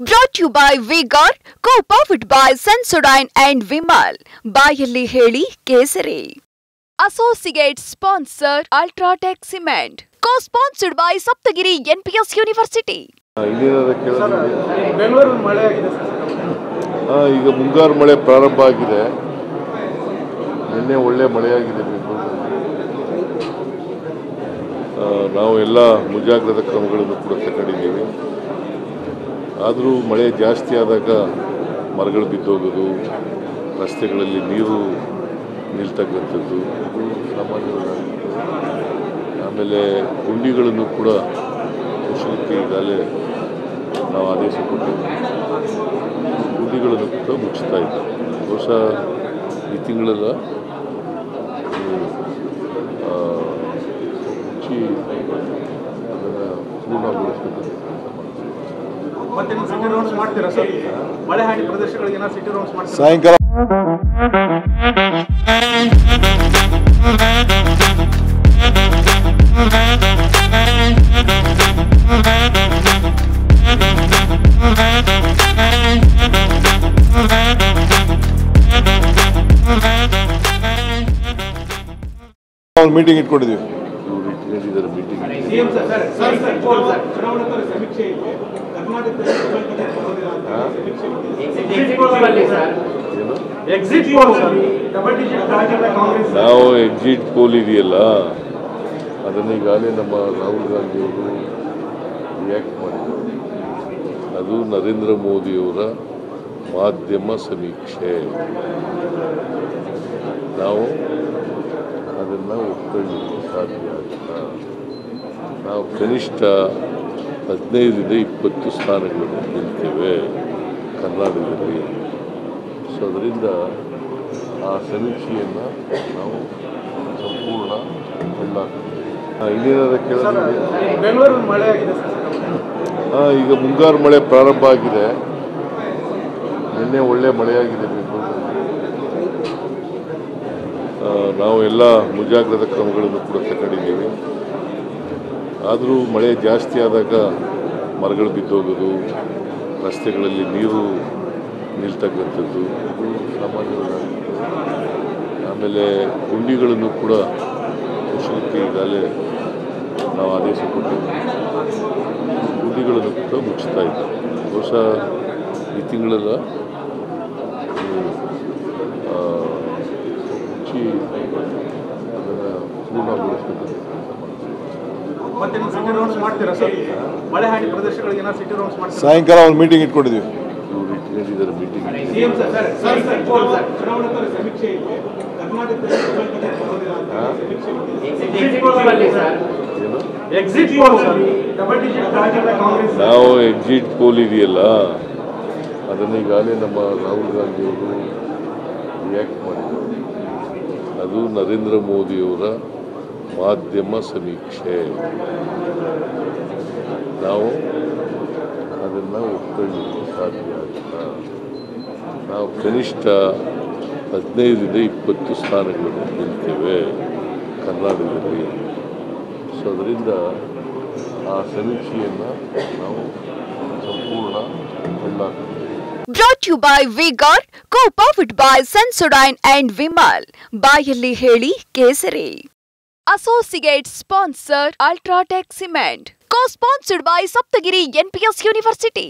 Brought to you by V-Guard, co-powered by Sensodyne and Vimal. ಬಾಯಲ್ಲಿ ಹೇಳಿ ಕೇಸರಿ. Associate sponsor Ultratech Cement. Co-sponsored by Saptagiri NPS University. Bengaluru ಮಳೆ ಆಗಿದೆ ಈಗ ಮುಂಗಾರು ಮಳೆ ಪ್ರಾರಂಭ ಆಗಿದೆ. ನಿನ್ನೆ ಒಳ್ಳೆ ಮಳೆಯಾಗಿದೆ ಬೆಂಗಳೂರಲ್ಲಿ. ನಾವು ಎಲ್ಲ ಮುಂಜಾಗ್ರತಾ ಕ್ರಮಗಳನ್ನು ಕೂಡ ತಗೊಂಡಿದ್ದೀವಿ. ಆದರೂ ಮಳೆ ಜಾಸ್ತಿ ಆದಾಗ ಮರಗಳು ಬಿದ್ದೋಗೋದು, ರಸ್ತೆಗಳಲ್ಲಿ ನೀರು ನಿಲ್ತಕ್ಕಂಥದ್ದು ಇದು ಸಾಮಾನ್ಯವಾಗಿದೆ. ಆಮೇಲೆ ಗುಂಡಿಗಳನ್ನು ಕೂಡ ಮುಚ್ಚಲಿಕ್ಕೆ ಈಗಾಗಲೇ ನಾವು ಆದೇಶ ಕೊಟ್ಟಿದ್ದೀವಿ. ಗುಂಡಿಗಳನ್ನು ಕೂಡ ಮುಚ್ಚುತ್ತಾ ಇದ್ದೀವಿ. ಬಹುಶಃ ಈ ತಿಂಗಳೆಲ್ಲ ಮುಚ್ಚಿ ಅದನ್ನು ಪೂರ್ಣಗೊಳಿಸಬೇಕು. ಮತ್ತೆ ಸಿಟಿ ರೌಂಡ್ಸ್ ಮಾಡ್ತೀರಾ ಸರ್? ಮಳೆ ಹಾನಿ ಪ್ರದೇಶಗಳಿಗೆ ಏನಾದ್ರು ಸಿಟಿ ರೌಂಡ್ಸ್ ಮಾಡ್ತೀರಾ? ಸಾಯಂಕಾಲ ಮೀಟಿಂಗ್ ಇಟ್ಕೊಂಡಿದ್ದೀವಿ. ಸಿಎಂ ಸರ್ ಚುನಾವಣಾ ಸಮೀಕ್ಷೆ ಇದೆ. ನಾವು ಎಕ್ಸಿಟ್ ಪೋಲ್ ಇದೆಯಲ್ಲ, ಅದನ್ನು ಈಗಾಗಲೇ ನಮ್ಮ ರಾಹುಲ್ ಗಾಂಧಿಯವರು ರಿಯಾಕ್ಟ್ ಮಾಡಿದ್ದಾರೆ. ಅದು ನರೇಂದ್ರ ಮೋದಿಯವರ ಮಾಧ್ಯಮ ಸಮೀಕ್ಷೆ. ನಾವು ಅದನ್ನು ಒಪ್ಕೊಳ್ಳಲಿಕ್ಕೆ ಸಾಧ್ಯ ಆಗಿಲ್ಲ. ನಾವು ಕನಿಷ್ಠ 15-20 ಸ್ಥಾನಗಳನ್ನು ಗೆಲ್ತೇವೆ ಕರ್ನಾಟಕದಲ್ಲಿ. ಸೊ ಅದರಿಂದ ಆ ಸಮೀಕ್ಷೆಯನ್ನು ನಾವು ಸಂಪೂರ್ಣ ಇನ್ನೇನಾದ್ರು ಕೇಳಿದ್ರೆ ಬೆಂಗಳೂರು ಮಳೆ ಆಗಿದೆ ಈಗ ಮುಂಗಾರು ಮಳೆ ಪ್ರಾರಂಭ ಆಗಿದೆ. ನಿನ್ನೆ ಒಳ್ಳೆ ಮಳೆಯಾಗಿದೆ ಬೆಂಗಳೂರಲ್ಲಿ. ನಾವು ಎಲ್ಲ ಮುಂಜಾಗ್ರತಾ ಕ್ರಮಗಳನ್ನು ಕೂಡ ತಗೊಂಡಿದ್ದೀವಿ. ಆದರೂ ಮಳೆ ಜಾಸ್ತಿ ಆದಾಗ ಮರಗಳು ಬಿದ್ದೋಗೋದು, ರಸ್ತೆಗಳಲ್ಲಿ ನೀರು ನಿಲ್ತಕ್ಕಂಥದ್ದು ಇದು ಸಾಮಾನ್ಯವಾಗಿದೆ. ಆಮೇಲೆ ಗುಂಡಿಗಳನ್ನು ಕೂಡ ಮುಚ್ಚಲಿಕ್ಕೆ ಈಗಾಗಲೇ ನಾವು ಆದೇಶ ಕೊಟ್ಟಿದ್ದೀವಿ. ಗುಂಡಿಗಳನ್ನು ಕೂಡ ಮುಚ್ಚುತ್ತಾ ಇದ್ದೀವಿ. ಬಹುಶಃ ಈ ತಿಂಗಳೆಲ್ಲ ಮುಚ್ಚಿ ಅದನ್ನು ಪೂರ್ಣಗೊಳಿಸಬೇಕು. ಮತ್ತೆ ಸಿಟಿ ರೌಂಡ್ಸ್ ಮಾಡ್ತೀರಾ ಸರ್? ಮಳೆ ಹಾನಿ ಪ್ರದೇಶಗಳಿಗೆ ಏನಾದ್ರು ಸಿಟಿ ರೌಂಡ್ಸ್ ಮಾಡ್ತೀರಾ? ಸಾಯಂಕಾಲ ಒಂದು ಮೀಟಿಂಗ್ ಇಟ್ಕೊಂಡಿದ್ದೀವಿ. ಮೀಟಿಂಗ್ ಸಿಎಂ ಸರ್ ಚುನಾವಣಾ ಸಮೀಕ್ಷೆ ಇದೆ. ನಾವು ಎಕ್ಸಿಟ್ ಪೋಲ್ ಇದೆಯಲ್ಲ, ಅದನ್ನು ಈಗಾಗಲೇ ನಮ್ಮ ರಾಹುಲ್ ಗಾಂಧಿಯವರು ರಿಯಾಕ್ಟ್ ಮಾಡಿದ್ದಾರೆ. ಅದು ನರೇಂದ್ರ ಮೋದಿಯವರ ಮಾಧ್ಯಮ ಸಮೀಕ್ಷೆ. ನಾವು ಅದನ್ನು ಒಪ್ಕೊಳ್ಳಲಿಕ್ಕೆ ಸಾಧ್ಯ ಆಗಿಲ್ಲ. ನಾವು ಕನಿಷ್ಠ 15-20 ಸ್ಥಾನಗಳನ್ನು ಗೆಲ್ತೇವೆ ಕರ್ನಾಟಕದಲ್ಲಿ. ಸೊ ಅದರಿಂದ ಆ ಸಮೀಕ್ಷೆಯನ್ನು ನಾವು ಸಂಪೂರ್ಣ Brought to you by V-Guard, co-powered by Sensodyne and Vimal. ಬಾಯಲ್ಲಿ ಹೇಳಿ ಕೇಸರಿ. Associate sponsor Ultratech Cement. Co-sponsored by Saptagiri NPS University.